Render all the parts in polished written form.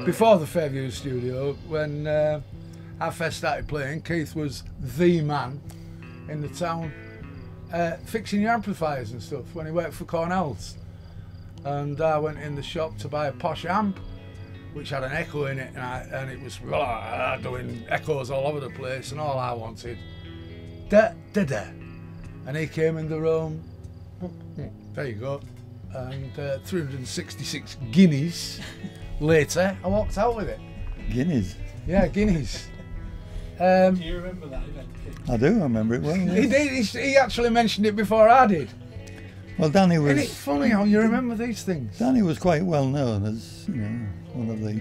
before the Fairview studio, when I first started playing, Keith was the man in the town fixing your amplifiers and stuff when he worked for Cornell's. And I went in the shop to buy a posh amp, which had an echo in it, and it was doing echoes all over the place, and all I wanted, da da da. And he came in the room, there you go, and 366 guineas later, I walked out with it. Guineas? Yeah, guineas. Do you remember that event? I do, I remember it well. Yes. He did. He actually mentioned it before I did. Well, Danny was... Isn't it funny how you remember these things? Danny was quite well known as, you know, one of the...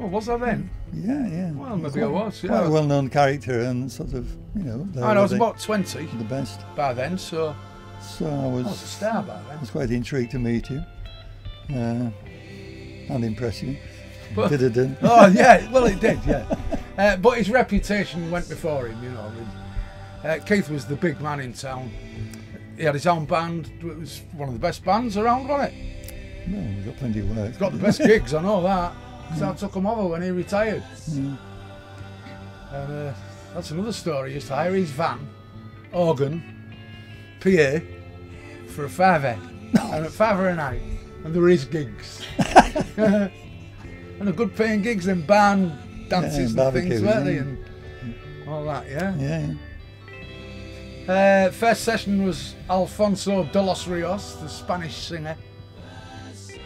Oh, was I then? Yeah, yeah. Well, maybe I was, yeah. Quite a well-known character and sort of, you know... I was about 20 the best. by then, so I was a star by then. I was quite intrigued to meet you and impress you. But, Did it do? oh, yeah, well, it did, yeah. But his reputation went before him, you know. Keith was the big man in town. He had his own band. It was one of the best bands around, wasn't it? No, we've got plenty of work. He's got the best gigs, I know that. Because I took him over when he retired. Mm. And that's another story. He used to hire his van, organ, PA, for a £5 and a £5 a night. And there were his gigs. And a good paying gigs and barn dances and things, weren't they? And all that, yeah? Yeah. First session was Alfonso de los Rios, the Spanish singer. And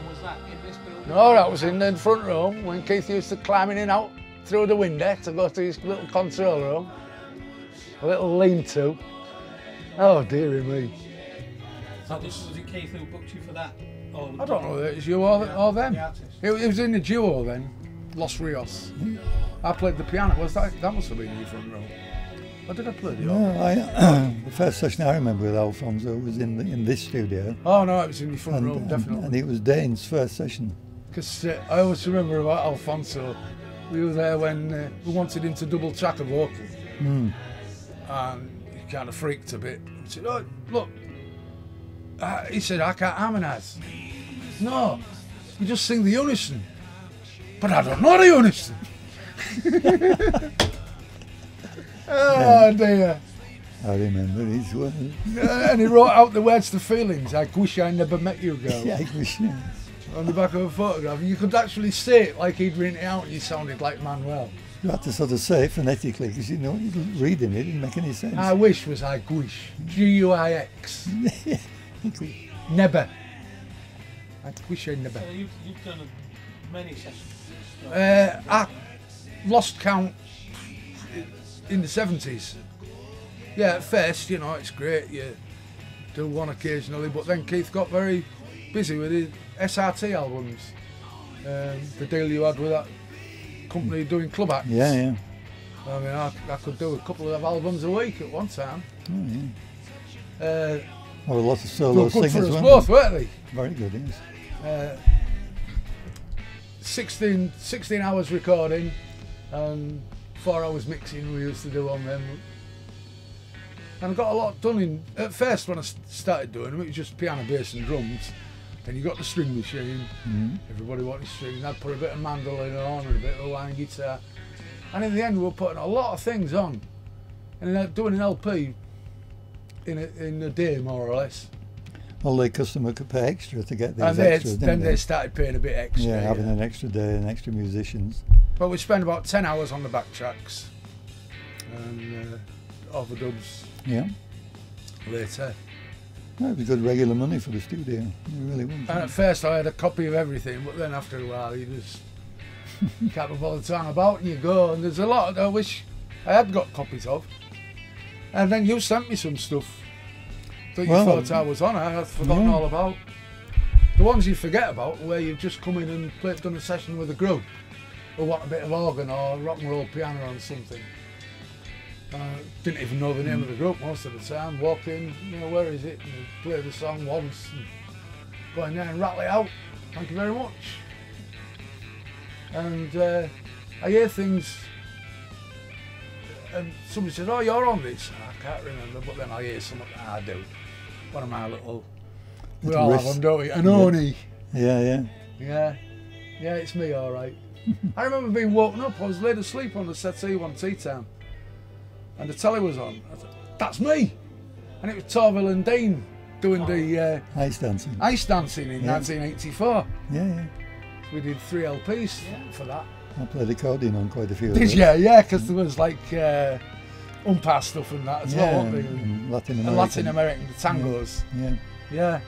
was that in this building? No, that was in the front room when Keith used to climb in and out through the window to go to his little control room. A little lean-to. Oh, dearie me. So was it Keith who booked you for that? Or I don't know whether it was you or them. The artist? It was in the duo then, Los Rios. I played the piano. That must have been in your front room. Or did I play the organ? No, the first session I remember with Alfonso was in this studio. Oh no, it was in your front room, definitely. And it was Dane's first session. Because I always remember about Alfonso. We were there when we wanted him to double track a vocal. Mm. And he kind of freaked a bit. He said, "Oh, look." He said, "I can't harmonise." No, you just sing the unison. But I don't know the unison. Oh dear. I remember his words. And he wrote out the words to Feelings. I wish I never met you, girl. Yeah, I wish, yeah. On the back of a photograph. You could actually say it like he'd written it out and you sounded like Manuel. You had to sort of say it phonetically because, you know, reading it didn't make any sense. I wish was I wish. G-U-I-X. Never. I wish I never. So you've done many sessions? I lost count in the 70s. Yeah, at first, you know, it's great, you do one occasionally, but then Keith got very busy with his SRT albums. The deal you had with that company doing club acts. Yeah, yeah. I mean, I could do a couple of albums a week at one time. Oh, yeah. Or a lot of solo They were good singers, for us both, weren't they? Very good, yes. 16 hours recording and 4 hours mixing we used to do on them. And I got a lot done at first when I started doing them, it was just piano, bass and drums. Then you got the string machine, everybody wanted strings, I'd put a bit of mandolin on and a bit of line guitar. And in the end we were putting a lot of things on. And then doing an LP in a day more or less. Well, the customer could pay extra to get these And extras, then didn't they started paying a bit extra. Yeah, having an extra day and extra musicians. But we spent about 10 hours on the back tracks and overdubs later. Well, it was good regular money for the studio. It really was. And at first I had a copy of everything, but then after a while you can't be bothered to hang about and you go. And there's a lot I wish I had got copies of. And then you sent me some stuff that you thought I was on. I had forgotten all about. The ones you forget about, where you've just come in and done a session with a group, or want a bit of organ or rock and roll piano on something. Didn't even know the name of the group most of the time. Walk in, you know, where is it? And play the song once, and go in there and rattle it out. Thank you very much. And I hear things, and somebody says, "Oh, you're on this." I can't remember, but then I hear something that I do. One of my little we all have them, don't we? An Oni. Yeah, yeah. Yeah. Yeah, it's me, all right. I remember being woken up. I was laid asleep on the settee one tea time, and the telly was on. I thought, that's me, and it was Torvill and Dean doing the Ice dancing. ice dancing in Yeah. 1984. Yeah. We did 3 LPs for that. I played accordion on quite a few of Did those. yeah, because there was like umpire stuff and that as well, Yeah, wasn't there? and Latin And American. Latin American, the tangos. Yeah. Yeah.